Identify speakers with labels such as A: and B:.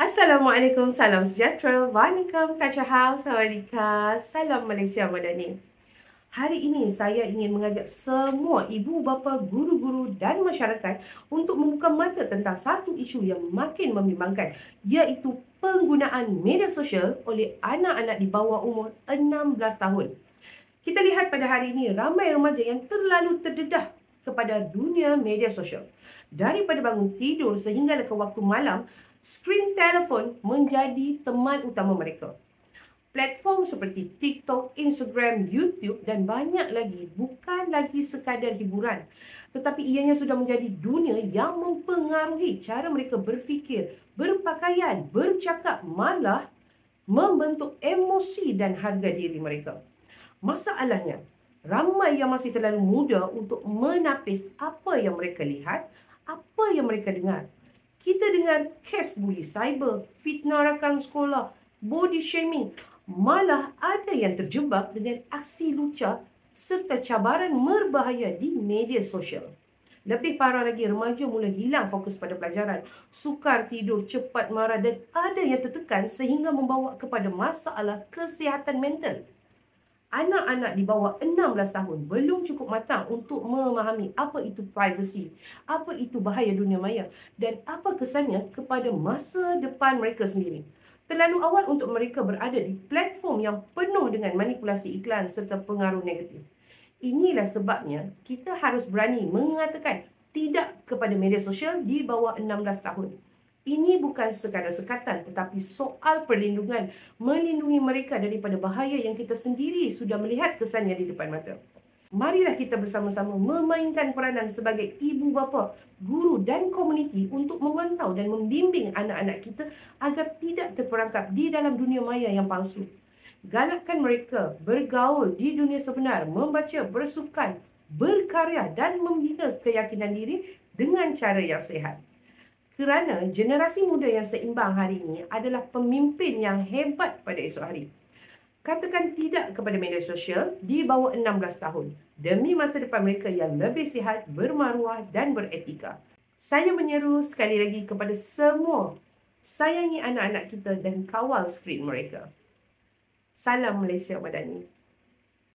A: Assalamualaikum, salam sejahtera. Waalaikum, Kacahau, Sawadika, salam Malaysia Madani. Hari ini saya ingin mengajak semua ibu bapa, guru-guru dan masyarakat untuk membuka mata tentang satu isu yang makin membimbangkan, iaitu penggunaan media sosial oleh anak-anak di bawah umur 16 tahun. Kita lihat pada hari ini ramai remaja yang terlalu terdedah kepada dunia media sosial. Daripada bangun tidur sehingga ke waktu malam, skrin telefon menjadi teman utama mereka. Platform seperti TikTok, Instagram, YouTube dan banyak lagi bukan lagi sekadar hiburan, tetapi ianya sudah menjadi dunia yang mempengaruhi cara mereka berfikir, berpakaian, bercakap, malah membentuk emosi dan harga diri mereka. Masalahnya, ramai yang masih terlalu muda untuk menapis apa yang mereka lihat, apa yang mereka dengar. Kita dengar kes buli cyber, fitnah rakan sekolah, body shaming. Malah ada yang terjebak dengan aksi lucah serta cabaran berbahaya di media sosial. Lebih parah lagi, remaja mula hilang fokus pada pelajaran, sukar tidur, cepat marah dan ada yang tertekan sehingga membawa kepada masalah kesihatan mental. Anak-anak di bawah 16 tahun belum cukup matang untuk memahami apa itu privacy, apa itu bahaya dunia maya dan apa kesannya kepada masa depan mereka sendiri. Terlalu awal untuk mereka berada di platform yang penuh dengan manipulasi iklan serta pengaruh negatif. Inilah sebabnya kita harus berani mengatakan tidak kepada media sosial di bawah 16 tahun. Ini bukan sekadar sekatan tetapi soal perlindungan, melindungi mereka daripada bahaya yang kita sendiri sudah melihat kesannya di depan mata. Marilah kita bersama-sama memainkan peranan sebagai ibu bapa, guru dan komuniti untuk memantau dan membimbing anak-anak kita agar tidak terperangkap di dalam dunia maya yang palsu. Galakkan mereka bergaul di dunia sebenar, membaca, bersukan, berkarya dan membina keyakinan diri dengan cara yang sihat. Kerana generasi muda yang seimbang hari ini adalah pemimpin yang hebat pada esok hari. Katakan tidak kepada media sosial di bawah 16 tahun demi masa depan mereka yang lebih sihat, bermaruah dan beretika. Saya menyeru sekali lagi kepada semua, sayangi anak-anak kita dan kawal skrin mereka. Salam Malaysia Madani.